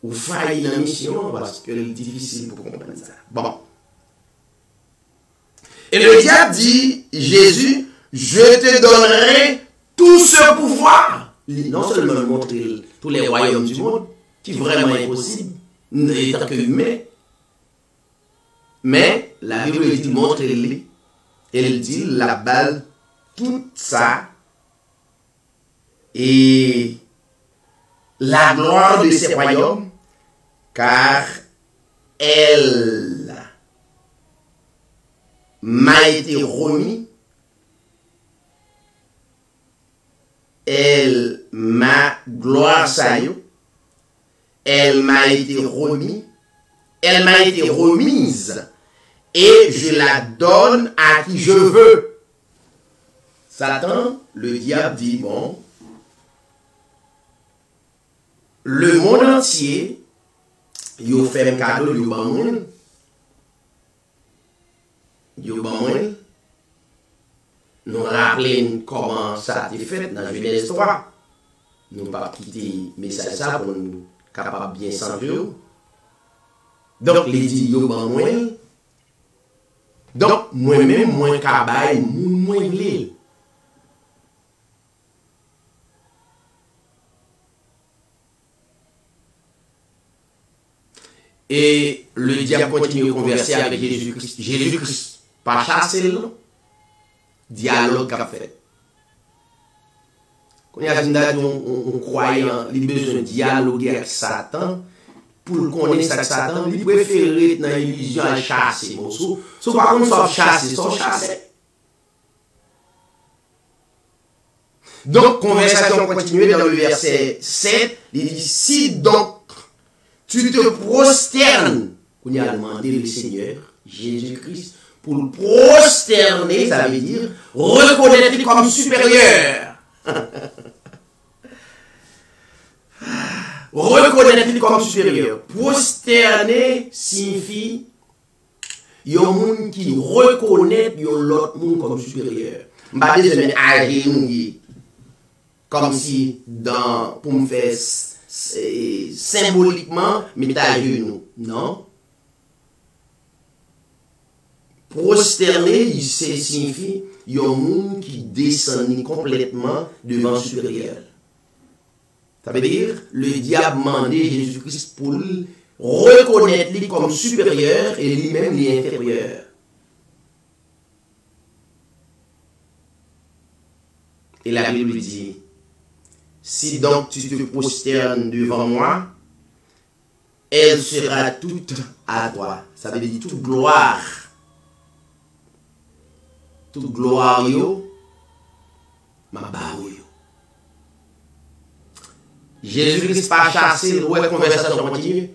ou faillit la mission parce que c'est difficile pour comprendre ça. Bon. Et le diable dit, Jésus, je te donnerai tout ce pouvoir. Non seulement montrer tous les royaumes du monde, qui est vraiment impossible, étant que humain, mais la Bible dit montre-les. Elle dit la balle, tout ça, et la gloire de ces royaumes, car elle m'a été remis, elle m'a gloire ça elle m'a été remis, elle m'a été remise, et je la donne à qui je veux. Satan, le diable dit, bon, le monde entier, il fait un cadeau, il nous rappelons comment ça a été fait dans la Genèse 3. Nous ne pas quitter le message ça pour nous capables bien sentir. Donc, les dit yo ban moins. Donc, moi-même, moins kabay, moins l'île. Et le diable continue à converser avec Jésus-Christ. Jésus-Christ, pas chasser le dialogue qu'a fait. Quand il y a un croyant, il a besoin de dialoguer avec Satan, pour connaître ça Satan, il préfère être dans l'illusion à chasser. Bon, so par contre, soit chasser, soit chasser. Donc, conversation continue dans le verset 7, il dit, si donc tu te prosternes, on a demandé le Seigneur, Jésus-Christ, pour le prosterner, ça veut dire reconnaître comme supérieur. Reconnaître comme supérieur. Prosterner signifie il y a un monde qui reconnaît l'autre monde comme supérieur. Je ne vais pas agir comme si pour me faire symboliquement, mais à genoux. Non. Prosterner, ça signifie il y a un monde qui descend complètement devant le supérieur. Ça veut dire le diable demandait Jésus-Christ pour reconnaître lui comme supérieur et lui-même lui inférieur. Et la Bible dit, si donc tu te prosternes devant moi, elle sera toute à toi. Ça veut dire toute gloire. Toute gloire, ma barou. Jésus-Christ pas chassé, la conversation continue.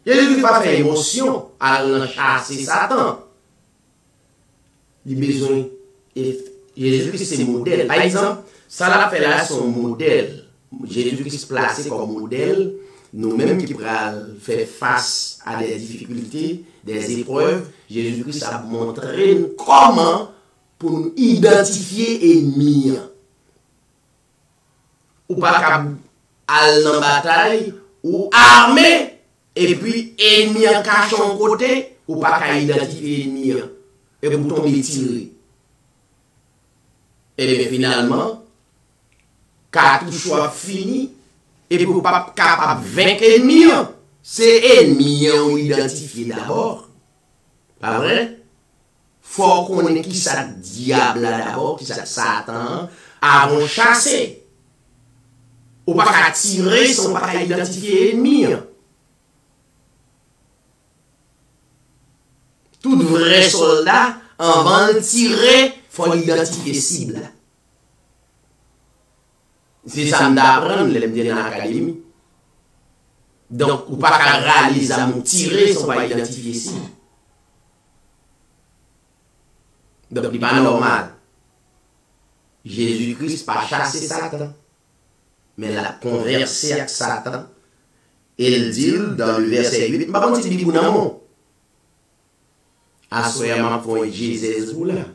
Jésus-Christ pas fait émotion à chasser Satan. Il a besoin, et Jésus-Christ c'est modèle. Par exemple, ça l'a fait là son modèle. Jésus-Christ placé comme modèle, nous-mêmes qui pourrons faire face à des difficultés, des épreuves, Jésus-Christ a montré comment pour nous identifier ennemis. Ou pas aller dans la bataille, ou armé, et puis ennemi en cachant côté, ou pas qu'à identifier ennemi, et pour tomber tirer. Et bien finalement, quand tout soit fini, et pour pas capable de vaincre l'ennemi, c'est ennemi ou identifié d'abord. Pas vrai? Faut qu'on ait qui ça diable d'abord, qui ça Satan, avant chasser. Ou pas qu'à tirer sans pas qu'à identifier l'ennemi. Tout vrai soldat, avant de tirer, faut identifier cible. C'est ça que d'apprendre, l'aime dire dans l'académie. Donc, ou pas qu'à réaliser à mon tirer sans pas identifier cible. Donc, il n'est pas normal. Jésus-Christ n'a pas chassé Satan, mais l'a conversé avec Satan. Et il dit dans le verset 8, je ne sais pas si vous avez dit, assoyamment pour Jésus là.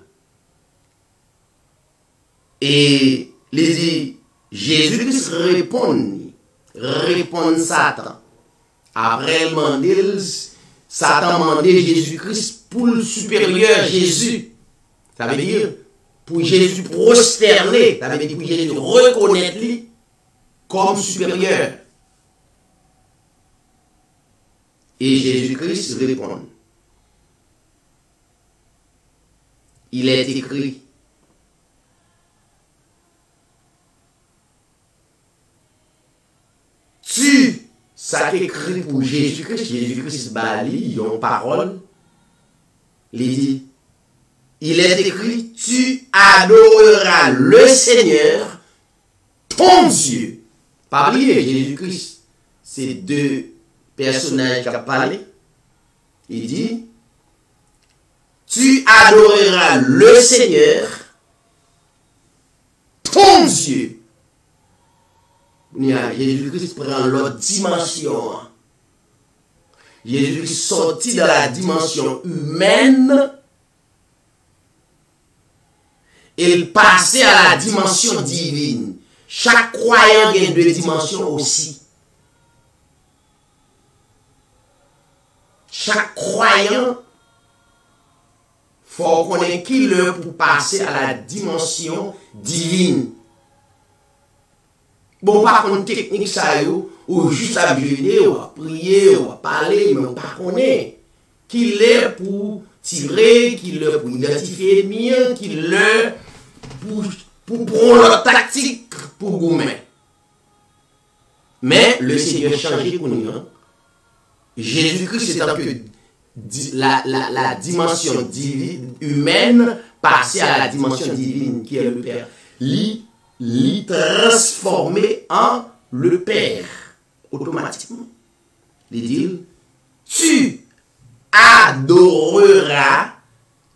Et il dit, Jésus-Christ répond Satan. Après, Satan demandait Jésus-Christ pour le supérieur Jésus. Ça veut dire, pour Jésus prosterner, ça veut dire pour Jésus reconnaître lui comme supérieur. Et Jésus-Christ répond. Il est écrit. Ça écrit pour Jésus-Christ. Jésus-Christ bali, une parole. Il dit, il est écrit, tu adoreras le Seigneur, ton Dieu. Pas oublier Jésus-Christ. C'est deux personnages qui ont parlé. Il dit, tu adoreras le Seigneur, ton Dieu. Jésus-Christ prend l'autre dimension. Jésus-Christ sorti de la dimension humaine et il passait à la dimension divine. Chaque croyant a deux dimensions aussi. Chaque croyant faut qu'on ait qui le pour passer à la dimension divine. Bon, pas contre technique ça ou juste à jeûner, ou à prier, ou à parler, mais pas connaît. Qui l'est pour tirer, qui l'est pour identifier l'ennemi, qui l'est pour prendre leur tactique pour gommer. Mais le Seigneur change pour nous. Jésus-Christ c'est tant que la dimension divine, humaine, passer à la dimension divine qui est le Père. L'y transformer en le Père. Automatiquement. Il dit, tu adoreras,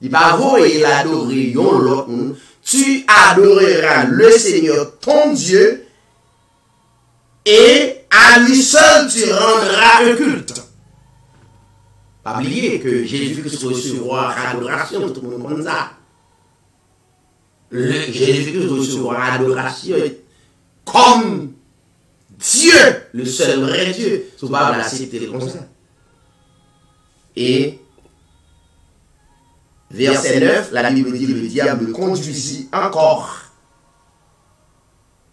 il va voir il adorer l'autre, tu adoreras le Seigneur ton Dieu et à lui seul tu rendras un culte. Pas oublier que Jésus-Christ recevra adoration, tout le monde comme ça. Jésus-Christ recevra adoration comme Dieu, le seul vrai Dieu. C'est pas la cité comme ça. Et verset 9, la Bible dit le diable conduisit encore.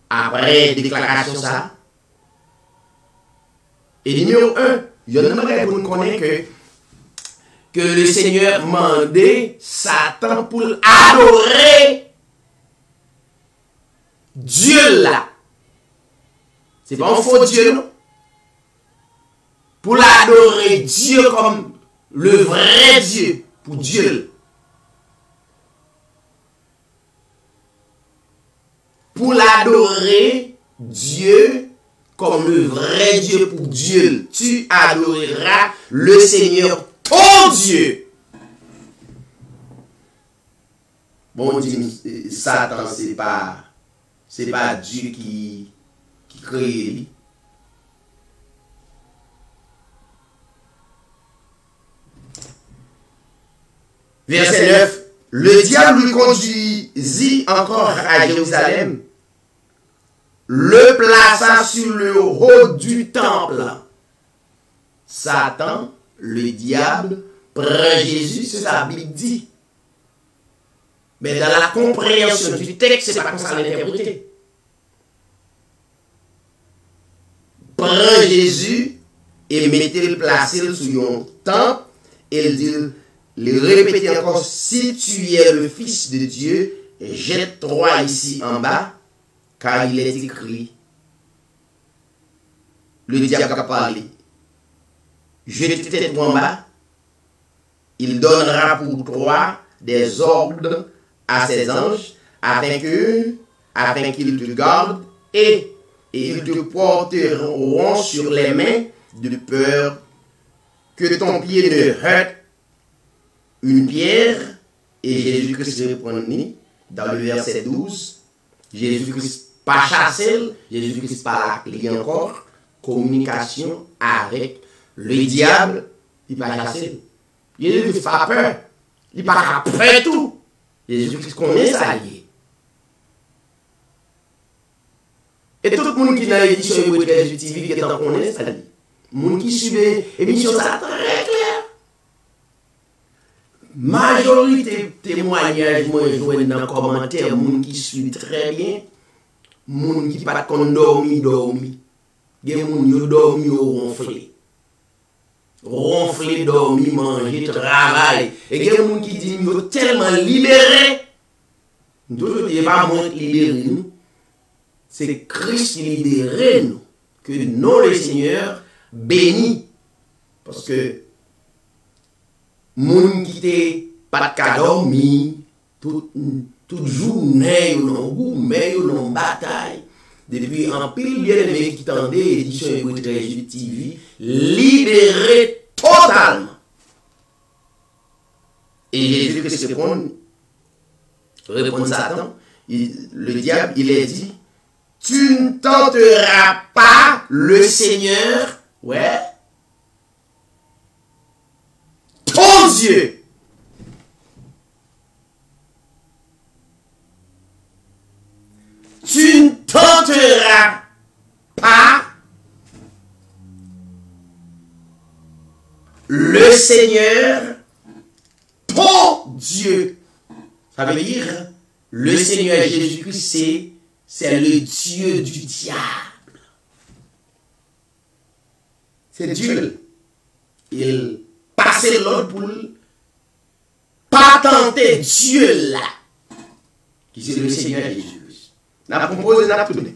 Après déclaration ça. Et numéro 1, il y en a pour nous connaître que le Seigneur mandait Satan pour adorer Dieu là. C'est pas un faux Dieu, non? Pour l'adorer Dieu comme le vrai Dieu, pour Dieu. Pour l'adorer Dieu comme le vrai Dieu pour Dieu. Tu adoreras le Seigneur ton Dieu. Bon, dit, Satan, c'est pas Dieu qui crée lui. Verset 9. Le diable lui conduisit encore à Jérusalem, le plaça sur le haut du temple. Satan, le diable, prend Jésus, c'est ça, la Bible dit. Mais dans la compréhension du texte, c'est pas comme ça l'interpréter. Prend Jésus et mettez le placer sur un temple et il dit, le répéter encore, si tu es le Fils de Dieu, jette-toi ici en bas, car il est écrit. Le diable a parlé. Jette-toi en bas, il donnera pour toi des ordres à ses anges, afin qu'ils te gardent, et ils te porteront sur les mains de peur que ton pied ne heurte une pierre. Et Jésus-Christ répondit dans le verset 12, Jésus-Christ pas chassé, Jésus-Christ pas appelé encore, communication avec le diable, il pas chassé. Jésus-Christ pas peur, il pas peur tout. Jésus-Christ connaît ça lié. Et tout le monde qui dans l'édition de Jésus TV qui en connaît ça lié. Le monde qui suit l'émission, ça très clair. Majorité témoignage, moi je vois dans les commentaires, monde qui suit très bien, monde qui pas qu'on dormi. Il y a monde qui dormi ou ronflé, dormi, manger, travail. Et il y a des gens qui disent qu'ils sont tellement libérés. Nous ne pas moins libérer nous. C'est Christ qui libère nous. Que nous, le Seigneur, béni. Parce que les gens qui n'ont pas de cadeau, tout journée, ils ont gourmet, ils ont bataille. Depuis un pile bien-aimé qui tendait l'édition de Jésus TV, libéré totalement. Et Jésus-Christ répond Satan, le diable, il est dit, tu ne tenteras pas le Seigneur, ouais, ton Dieu. Tu ne tenteras pas le Seigneur, ton Dieu. Ça veut dire, le Seigneur Jésus-Christ, c'est le Dieu du diable. C'est Dieu. Il passait l'autre pour pas tenter Dieu là, qui c'est le Seigneur Jésus. N'a proposé, n'a tourné.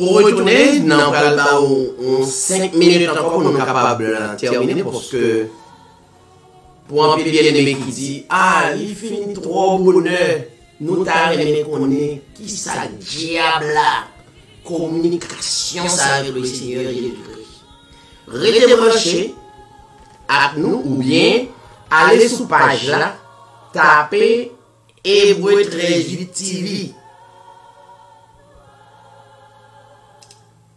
retourner dans 5 minutes encore pour nous capables de terminer parce que pour un peu bien aimé qui dit ah il finit trop bonheur nous t'arrêtons qu'on est qui ça diable là communication ça avec le Seigneur Jésus-Christ. Restez branchés avec nous ou bien allez sur page là tapez Hébreu 13 TV.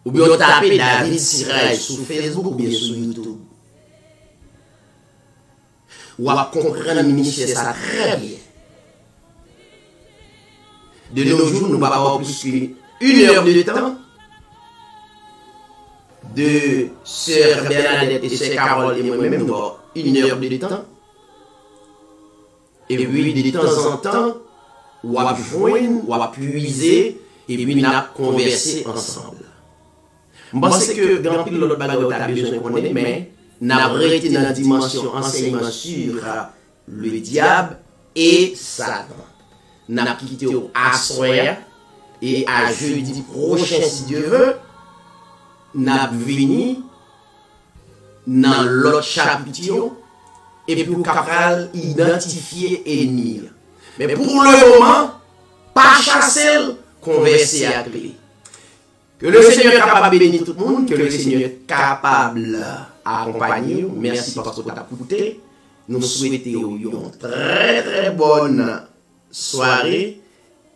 Ou bien tapez David Siraj sur Facebook ou bien sur YouTube. Ou à comprendre le ministère ça très bien. De nos jours, nous n'avons pas plus qu'une heure de temps de Sœur Bernadette et Sœur Carole et moi-même, nous avons 1 heure de temps. Et puis, de temps en temps, on va joindre, on va puiser, et puis on a conversé ensemble. Je pense que dans le l'autre bagage, on a besoin de connaître, mais on a arrêté dans la dimension enseignement sur le diable et Satan. On a quitté à soir et à jeudi prochain, si Dieu veut, on a venu dans l'autre chapitre et puis pour capable identifier ennemi. Mais pour le moment, pas chasser, converser avec lui. Que le Seigneur est capable de bénir tout le monde, que le Seigneur est capable d'accompagner. Merci parce que tu as écouté. Nous souhaitons une très très bonne soirée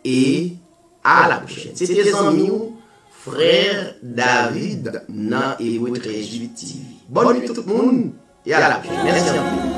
et à la prochaine. C'était les amis, frère David, dans Hébreu 13 TV. Bonne nuit tout le monde et à la prochaine. Merci à vous.